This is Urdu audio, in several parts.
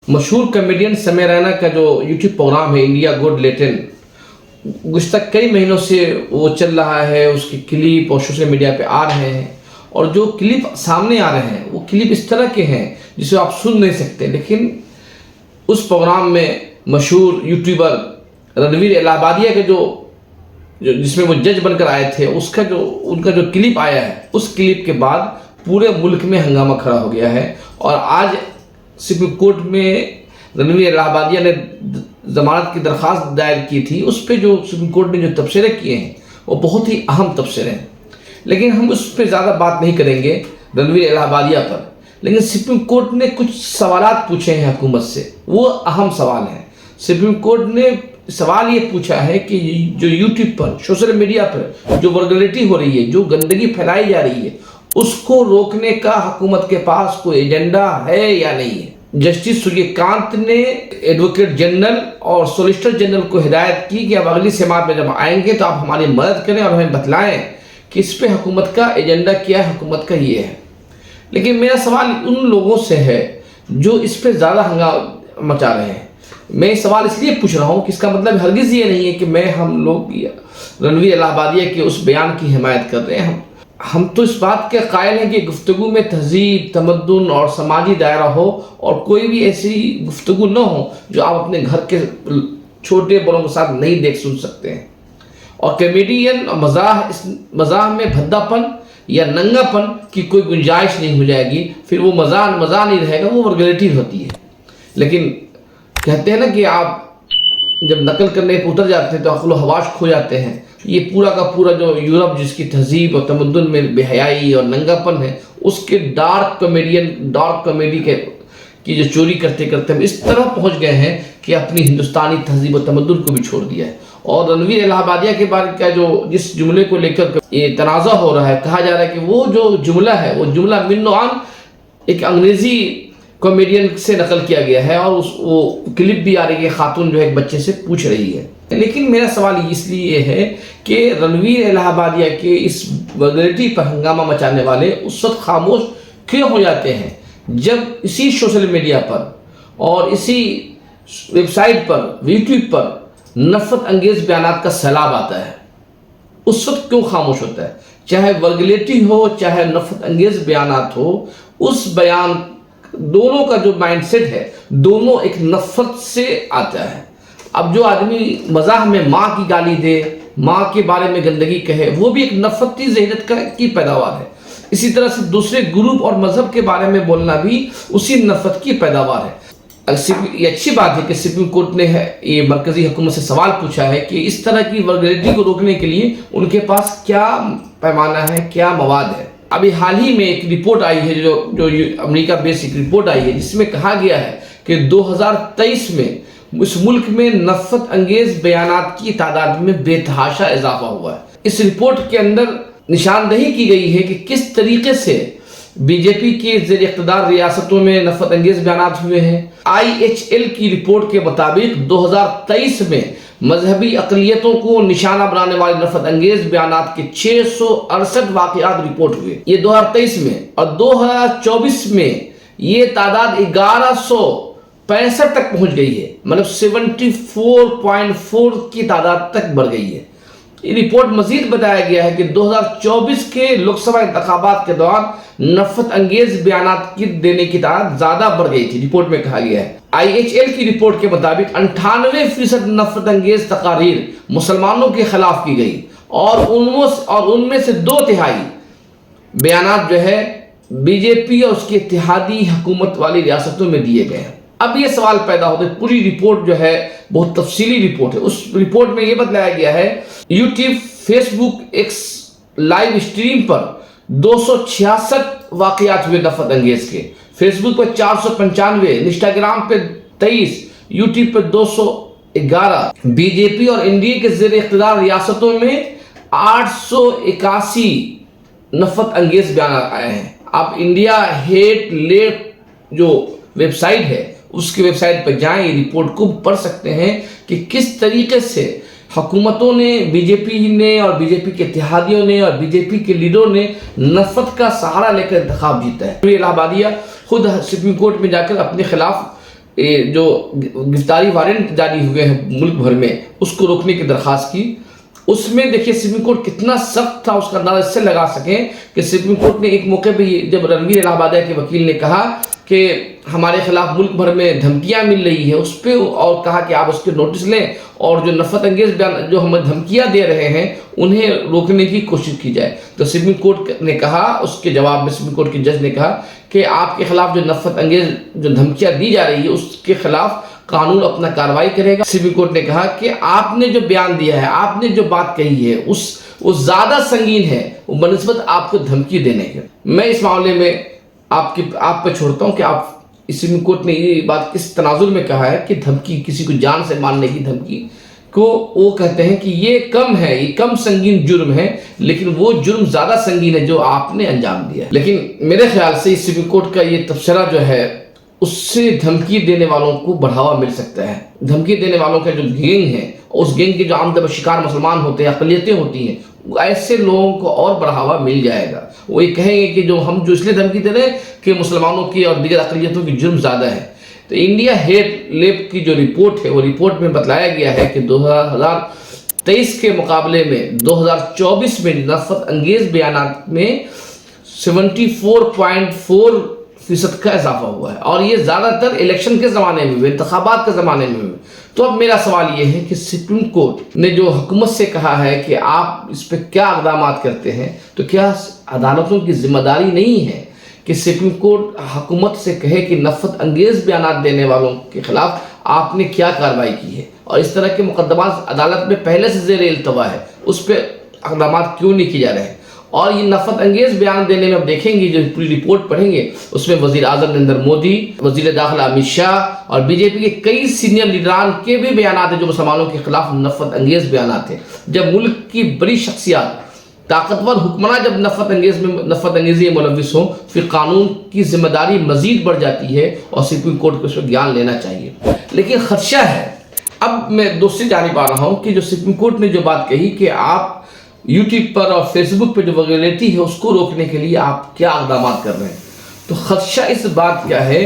مشہور کمیڈین سمیع رینا کا جو یوٹیوب پروگرام ہے انڈیا گوڈ لیٹن، گزشتہ کئی مہینوں سے وہ چل رہا ہے، اس کی کلپ اور سوشل میڈیا پہ آ رہے ہیں، اور جو کلپ سامنے آ رہے ہیں وہ کلپ اس طرح کے ہیں جسے آپ سن نہیں سکتے، لیکن اس پروگرام میں مشہور یوٹیوبر رنویر الہ آبادیہ کے جس میں وہ جج بن کر آئے تھے، ان کا جو کلپ آیا ہے، اس کلپ کے بعد پورے ملک میں ہنگامہ کھڑا ہو گیا ہے، اور آج سپریم کورٹ میں رنویر الہ آبادیہ نے ضمانت کی درخواست دائر کی تھی، اس پہ جو سپریم کورٹ نے جو تبصرے کیے ہیں وہ بہت ہی اہم تبصرے ہیں، لیکن ہم اس پہ زیادہ بات نہیں کریں گے رنویر الہ آبادیہ پر۔ لیکن سپریم کورٹ نے کچھ سوالات پوچھے ہیں حکومت سے، وہ اہم سوال ہیں۔ سپریم کورٹ نے سوال یہ پوچھا ہے کہ جو یوٹیوب پر، سوشل میڈیا پر جو ورگلٹی ہو رہی ہے، جو گندگی پھیلائی جا رہی ہے، اس کو روکنے کا حکومت کے پاس کوئی ایجنڈا ہے یا نہیں ہے۔ جسٹس سوریہ کانت نے ایڈوکیٹ جنرل اور سولیسٹر جنرل کو ہدایت کی کہ اب اگلی سماعت میں جب آئیں گے تو آپ ہماری مدد کریں اور ہمیں بتلائیں کہ اس پہ حکومت کا ایجنڈا کیا ہے، حکومت کا یہ ہے۔ لیکن میرا سوال ان لوگوں سے ہے جو اس پہ زیادہ ہنگامہ مچا رہے ہیں۔ میں سوال اس لیے پوچھ رہا ہوں کہ اس کا مطلب ہرگز یہ نہیں ہے کہ ہم لوگ رنویر الہ آبادیہ کے اس بیان کی حمایت کر رہے ہیں۔ ہم تو اس بات کے قائل ہیں کہ گفتگو میں تہذیب، تمدن اور سماجی دائرہ ہو، اور کوئی بھی ایسی گفتگو نہ ہو جو آپ اپنے گھر کے چھوٹے بڑوں کے ساتھ نہیں سن سکتے ہیں۔ اور کمیڈین اور مزاح میں بھدا پن یا ننگا پن کی کوئی گنجائش نہیں ہو جائے گی، پھر وہ مزاح نہیں رہے گا، وہ ورگلٹی ہوتی ہے۔ لیکن کہتے ہیں نا کہ آپ جب نقل کرنے پہ اتر جاتے ہیں تو عقل و حواس کھو جاتے ہیں۔ یہ پورا کا پورا جو یورپ جس کی تہذیب اور تمدن میں بے حیائی اور ننگا پن ہے، اس کے ڈارک کامیڈی کی جو چوری کرتے کرتے ہم اس طرح پہنچ گئے ہیں کہ اپنی ہندوستانی تہذیب و تمدن کو بھی چھوڑ دیا ہے۔ اور رنویر الہ آبادیہ کے بارے کا جس جملے کو لے کر یہ تنازع ہو رہا ہے، کہا جا رہا ہے کہ وہ جو جملہ ہے وہ جملہ من نوعاً ایک انگریزی کامیڈین سے نقل کیا گیا ہے، اور وہ کلپ بھی آ رہی ہے، خاتون جو ہے ایک بچے سے پوچھ رہی ہے۔ لیکن میرا سوال اس لیے ہے کہ رنویر الہ آبادیہ کے اس ورگلٹی پر ہنگامہ مچانے والے اس وقت خاموش کیوں ہو جاتے ہیں جب اسی سوشل میڈیا پر اور اسی ویب سائٹ پر، یوٹیوب پر نفرت انگیز بیانات کا سیلاب آتا ہے؟ اس وقت کیوں خاموش ہوتا ہے؟ چاہے ورگلٹی ہو، چاہے نفرت انگیز بیانات ہو، اس بیان دونوں کا جو مائنڈ سیٹ ہے، دونوں ایک نفرت سے آتا ہے۔ اب جو آدمی مزاح میں ماں کی گالی دے، ماں کے بارے میں گندگی کہے، وہ بھی ایک نفرتی ذہنیت کی پیداوار ہے۔ اسی طرح سے دوسرے گروپ اور مذہب کے بارے میں بولنا بھی اسی نفرت کی پیداوار ہے۔ یہ اچھی بات ہے کہ سپریم کورٹ نے یہ مرکزی حکومت سے سوال پوچھا ہے کہ اس طرح کی ورگلٹی کو روکنے کے لیے ان کے پاس کیا پیمانہ ہے، کیا مواد ہے۔ ابھی حال ہی میں ایک رپورٹ آئی ہے جو امریکہ بیس ایک رپورٹ آئی ہے، جس میں کہا گیا ہے کہ 2023 میں اس ملک میں نفرت انگیز بیانات کی تعداد میں بے تحاشا اضافہ ہوا ہے۔ اس رپورٹ کے اندر نشاندہی کی گئی ہے کہ کس طریقے سے بی جے پی کے زیر اقتدار ریاستوں میں نفرت انگیز بیانات ہوئے ہیں۔ IHL کی رپورٹ کے مطابق 2023 میں مذہبی اقلیتوں کو نشانہ بنانے والے نفرت انگیز بیانات کے 668 واقعات رپورٹ ہوئے، یہ 2023 میں، اور 2024 میں یہ تعداد 1165 تک پہنچ گئی ہے، مطلب 74.4 کی تعداد تک بڑھ گئی ہے۔ یہ رپورٹ مزید بتایا گیا ہے کہ 2024 کے لوک سبھا انتخابات کے دوران نفرت انگیز بیانات کی دینے کی تعداد زیادہ بڑھ گئی تھی، رپورٹ میں کہا گیا ہے۔ IHL کی رپورٹ کے مطابق 98% نفرت انگیز تقاریر مسلمانوں کے خلاف کی گئی، اور ان میں سے 2/3 بیانات جو ہے بی جے پی اور اس کی اتحادی حکومت والی ریاستوں میں دیے گئے ہیں۔ اب یہ سوال پیدا ہوتا ہے، پوری رپورٹ جو ہے بہت تفصیلی رپورٹ ہے، اس رپورٹ میں یہ بتلایا گیا ہے یوٹیوب، فیس بک، ایکس لائیو اسٹریم پر 266 واقعات ہوئے نفرت انگیز کے، فیس بک پر 495، انسٹاگرام پہ 23، یوٹیوب پہ 211۔ بی جے پی اور این ڈی اے کے زیر اقتدار ریاستوں میں 881 نفرت انگیز بیانات آئے ہیں۔ آپ انڈیا ہیٹ لیٹ جو ویب سائٹ ہے، اس کی ویب سائٹ پر جائیں، یہ رپورٹ کو پڑھ سکتے ہیں کہ کس طریقے سے حکومتوں نے، بی جے پی نے اور بی جے پی کے اتحادیوں نے اور بی جے پی کے لیڈروں نے نفرت کا سہارا لے کر انتخاب جیتا ہے۔ الہ آبادیہ خود سپریم کورٹ میں جا کر اپنے خلاف جو گرفتاری وارنٹ جاری ہوئے ہیں ملک بھر میں اس کو روکنے کی درخواست کی. اس میں دیکھیے سپریم کورٹ کتنا سخت تھا اس کا اندازہ اس سے لگا سکیں کہ سپریم کورٹ نے ایک موقع پہ جب رنویر الہ آبادیہ کے وکیل نے کہا کہ ہمارے خلاف ملک بھر میں دھمکیاں مل رہی ہے اس پہ، اور کہا کہ آپ اس کے نوٹس لیں اور جو نفرت انگیز بیان جو ہمیں دھمکیاں دے رہے ہیں انہیں روکنے کی کوشش کی جائے. تو سپریم کورٹ نے کہا، اس کے جواب میں سپریم کورٹ کے جج نے کہا کہ آپ کے خلاف جو نفرت انگیز جو دھمکیاں دی جا رہی ہے اس کے خلاف قانون اپنا کارروائی کرے گا. سپریم کورٹ نے کہا کہ آپ نے جو بیان دیا ہے، آپ نے جو بات کہی ہے وہ زیادہ سنگین ہے وہ بنسبت آپ کو دھمکی دینے کے. میں اس معاملے میں آپ پہ چھوڑتا ہوں کہ آپ سپریم کورٹ نے یہ بات کس تناظر میں کہا ہے کہ دھمکی، کسی کو جان سے مارنے کی دھمکی کو وہ کہتے ہیں کہ یہ کم ہے، یہ کم سنگین جرم ہے، لیکن وہ جرم زیادہ سنگین ہے جو آپ نے انجام دیا ہے. لیکن میرے خیال سے سپریم کورٹ کا یہ تبصرہ جو ہے اس سے دھمکی دینے والوں کو بڑھاوا مل سکتا ہے. دھمکی دینے والوں کا جو گینگ ہے، اس گینگ کے جو عام طور پر شکار مسلمان ہوتے ہیں، اقلیتیں ہوتی ہیں، ایسے لوگوں کو اور بڑھاوا مل جائے گا. وہ یہ کہیں گے کہ جو اس لیے دھمکی دے رہے ہیں کہ مسلمانوں کی اور دیگر اقلیتوں کی جرم زیادہ ہے. تو انڈیا ہیٹ لیب کی جو رپورٹ ہے، وہ رپورٹ میں بتلایا گیا ہے کہ 2023 کے مقابلے میں 2024 میں نفرت انگیز بیانات میں 74.4% کا اضافہ ہوا ہے، اور یہ زیادہ تر الیکشن کے زمانے میں ہوئے، انتخابات کے زمانے میں ہوئے. تو اب میرا سوال یہ ہے کہ سپریم کورٹ نے جو حکومت سے کہا ہے کہ آپ اس پہ کیا اقدامات کرتے ہیں، تو کیا عدالتوں کی ذمہ داری نہیں ہے کہ سپریم کورٹ حکومت سے کہے کہ نفرت انگیز بیانات دینے والوں کے خلاف آپ نے کیا کارروائی کی ہے، اور اس طرح کے مقدمات عدالت میں پہلے سے زیر التوا ہے، اس پہ اقدامات کیوں نہیں کیے جا رہے ہیں. اور یہ نفرت انگیز بیان دینے میں اب دیکھیں گے، جو پوری رپورٹ پڑھیں گے اس میں وزیر اعظم نریندر مودی، وزیر داخلہ امت شاہ اور بی جے پی کے کئی سینئر لیڈران کے بھی بیانات ہیں جو مسلمانوں کے خلاف نفرت انگیز بیانات ہیں. جب ملک کی بڑی شخصیات، طاقتور حکمراں جب نفرت انگیزی ملوث ہوں، پھر قانون کی ذمہ داری مزید بڑھ جاتی ہے اور سپریم کورٹ کو اس پر گیان لینا چاہیے. لیکن خدشہ ہے، اب میں دوسری جانب آ رہا ہوں کہ جو سپریم کورٹ نے جو بات کہی کہ آپ یوٹیوب پر اور فیس بک پہ جو ویرلٹی ہے اس کو روکنے کے لیے آپ کیا اقدامات کر رہے ہیں. تو خدشہ اس بات کا ہے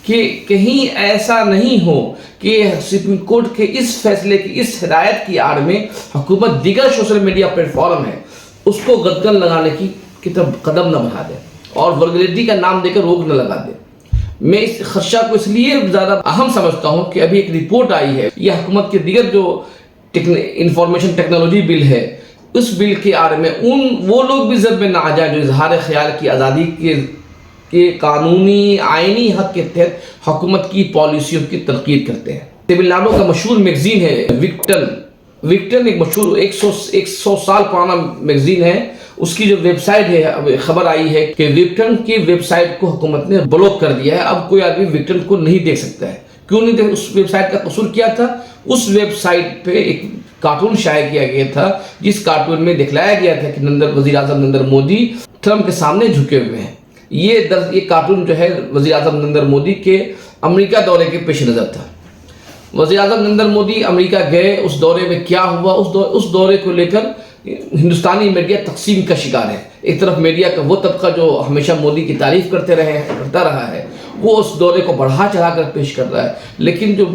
کہ کہیں ایسا نہیں ہو کہ سپریم کورٹ کے اس فیصلے کی، اس ہدایت کی آڑ میں حکومت دیگر سوشل میڈیا پلیٹ فارم ہے اس کو گدگن لگانے کی طرف قدم نہ بڑھا دے اور ورگلٹی کا نام دے کر روک نہ لگا دے. میں اس خدشہ کو اس لیے زیادہ اہم سمجھتا ہوں کہ ابھی ایک رپورٹ آئی ہے، یہ حکومت کے دیگر جو انفارمیشن ٹیکنالوجی بل ہے، اس بل کے آڑ میں وہ لوگ بھی ضرب نہ آ جائیں جو اظہار خیال کی آزادی کے قانونی آئینی حق کے تحت حکومت کی پالیسیوں کی تنقید کرتے ہیں. تمل ناڈو کا مشہور میگزین ہے وکٹن ایک مشہور 100 سال پرانا میگزین ہے. اس کی جو ویب سائٹ ہے، خبر آئی ہے کہ وکٹن کی ویب سائٹ کو حکومت نے بلاک کر دیا ہے. اب کوئی آدمی وکٹن کو نہیں دیکھ سکتا ہے. کیوں نہیں دیکھ؟ اس ویب سائٹ کا قصور کیا تھا؟ اس ویب سائٹ پہ ایک کارٹون شائع کیا گیا تھا جس کارٹون میں دکھلایا گیا تھا کہ وزیر اعظم نریندر مودی ٹرمپ کے سامنے جھکے ہوئے ہیں. یہ کارٹون جو ہے وزیر اعظم نریندر مودی کے امریکہ دورے کے پیش نظر تھا. وزیر اعظم نریندر مودی امریکہ گئے، اس دورے میں کیا ہوا، اس دورے کو لے کر ہندوستانی میڈیا تقسیم کا شکار ہے. ایک طرف میڈیا کا وہ طبقہ جو ہمیشہ مودی کی تعریف کرتا رہا ہے، وہ اس دورے کو بڑھا چڑھا کر پیش کر رہا ہے، لیکن جو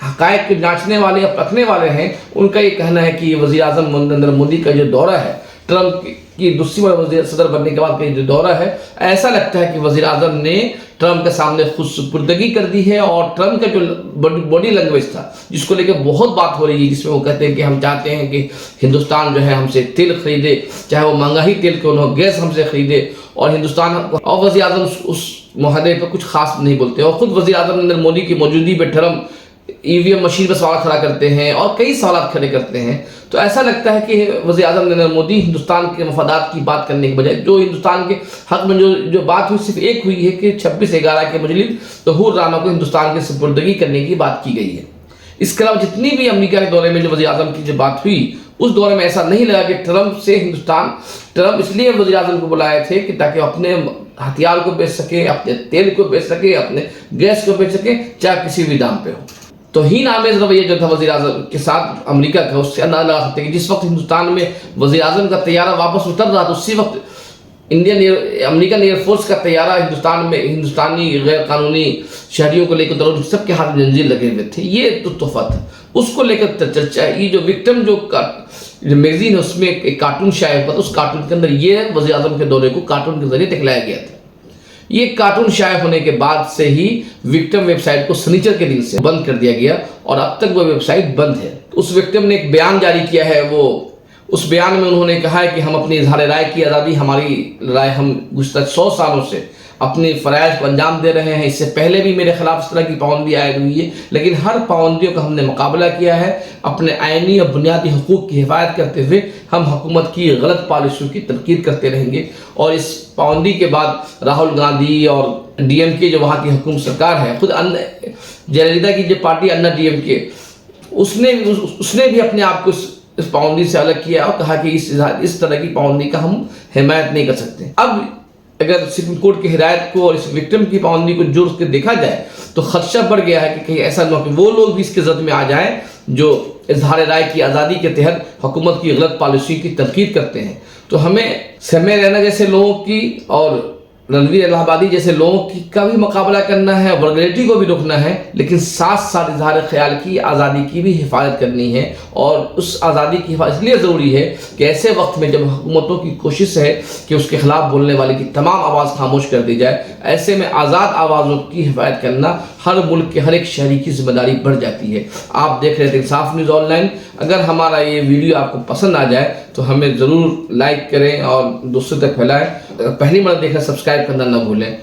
حقائق کے جانچنے والے یا پرکھنے والے ہیں ان کا یہ کہنا ہے کہ یہ وزیر اعظم نریندر مودی کا جو دورہ ہے، ٹرمپ کی دوسری بار وزیر صدر بننے کے بعد کا جو دورہ ہے، ایسا لگتا ہے کہ وزیر اعظم نے ٹرمپ کے سامنے خود سپردگی کر دی ہے. اور ٹرمپ کا جو باڈی لینگویج تھا جس کو لے کے بہت بات ہو رہی ہے، جس میں وہ کہتے ہیں کہ ہم چاہتے ہیں کہ ہندوستان جو ہے ہم سے تیل خریدے، چاہے وہ مہنگا ہی تیل کیوں نہ ہو، گیس ہم سے خریدے، اور ہندوستان اور وزیر اعظم اس معاہدے پہ کچھ خاص نہیں بولتے. اور خود وزیر اعظم نریندر مودی کی موجودگی پہ ٹرمپ EVM مشین پر سوال کھڑا کرتے ہیں اور کئی سوالات کھڑے کرتے ہیں. تو ایسا لگتا ہے کہ وزیر اعظم نریندر مودی ہندوستان کے مفادات کی بات کرنے کے بجائے جو ہندوستان کے حق میں جو بات ہوئی صرف ایک ہوئی ہے کہ 26/11 کے مجلس ظہور رانا کو ہندوستان کی سپردگی کرنے کی بات کی گئی ہے. اس کے علاوہ جتنی بھی امریکہ کے دورے میں جو وزیر اعظم کی جو بات ہوئی، اس دورے میں ایسا نہیں لگا کہ ٹرمپ اس لیے وزیر اعظم کو بلائے تھے کہ تاکہ اپنے ہتھیار کو بیچ سکے، اپنے تیل کو بیچ سکے، اپنے گیس کو بیچ سکے، چاہے کسی بھی دام پہ ہو. توہین آمیز رویہ جو تھا وزیر اعظم کے ساتھ امریکہ کا، اس سے اندازہ لگا سکتے ہیں کہ جس وقت ہندوستان میں وزیر اعظم کا طیارہ واپس اتر رہا تھا، اسی وقت امریکن ایئر فورس کا طیارہ ہندوستان میں ہندوستانی غیر قانونی شہریوں کو لے کر ضرور سب کے ہاتھ میں زنجیر لگے ہوئے تھے، یہ تو تحفہ تھا، اس کو لے کر چرچا ہے۔ یہ جو وکٹم جو میگزین ہے اس میں ایک کارٹون شائع ہوا تھا، اس کارٹون کے اندر یہ وزیر اعظم کے دورے کو کارٹون کے ذریعے دکھلایا گیا تھا۔ یہ کارٹون شائع ہونے کے بعد سے ہی وکٹم ویب سائٹ کو سنیچر کے دن سے بند کر دیا گیا اور اب تک وہ ویب سائٹ بند ہے۔ اس وکٹم نے ایک بیان جاری کیا ہے، اس بیان میں انہوں نے کہا ہے کہ ہم اپنی اظہار رائے کی آزادی، ہماری رائے ہم گزشتہ 100 سالوں سے اپنی فرائض کو انجام دے رہے ہیں، اس سے پہلے بھی میرے خلاف اس طرح کی پابندی عائد ہوئی ہے، لیکن ہر پابندیوں کا ہم نے مقابلہ کیا ہے، اپنے آئینی اور بنیادی حقوق کی حفاظت کرتے ہوئے ہم حکومت کی غلط پالیسیوں کی تنقید کرتے رہیں گے۔ اور اس پابندی کے بعد راہل گاندھی اور ڈی ایم کے جو وہاں کی حکومت سرکار ہے، خود جے للیتا کی جو پارٹی انا ڈی ایم کے، اس نے بھی اپنے آپ کو اس پابندی سے الگ کیا اور کہا کہ اس طرح کی پابندی کا ہم حمایت نہیں کر سکتے۔ اب اگر سپریم کورٹ کی ہدایت کو اور اس وکٹم کی پابندی کو جوڑ کے دیکھا جائے تو خدشہ بڑھ گیا ہے کہ کہیں ایسا نہ ہو کہ وہ لوگ بھی اس کے زد میں آ جائیں جو اظہار رائے کی آزادی کے تحت حکومت کی غلط پالیسی کی تنقید کرتے ہیں۔ تو ہمیں سمیع رینا جیسے لوگوں کی اور رنویر الہ آبادی جیسے لوگوں کا بھی مقابلہ کرنا ہے، ورگلٹی کو بھی روکنا ہے، لیکن ساتھ ساتھ اظہار خیال کی آزادی کی بھی حفاظت کرنی ہے۔ اور اس آزادی کی حفاظت اس لیے ضروری ہے کہ ایسے وقت میں جب حکومتوں کی کوشش ہے کہ اس کے خلاف بولنے والے کی تمام آواز خاموش کر دی جائے، ایسے میں آزاد آوازوں کی حفاظت کرنا ہر ملک کے ہر ایک شہری کی ذمہ داری بڑھ جاتی ہے۔ آپ دیکھ رہے تھے انصاف نیوز آن لائن۔ اگر ہمارا یہ ویڈیو آپ کو پسند آ جائے تو ہمیں ضرور لائک کریں اور دوسروں تک پھیلائیں۔ پہلی مرتبہ دیکھنا سبسکرائب کرنا نہ بھولیں۔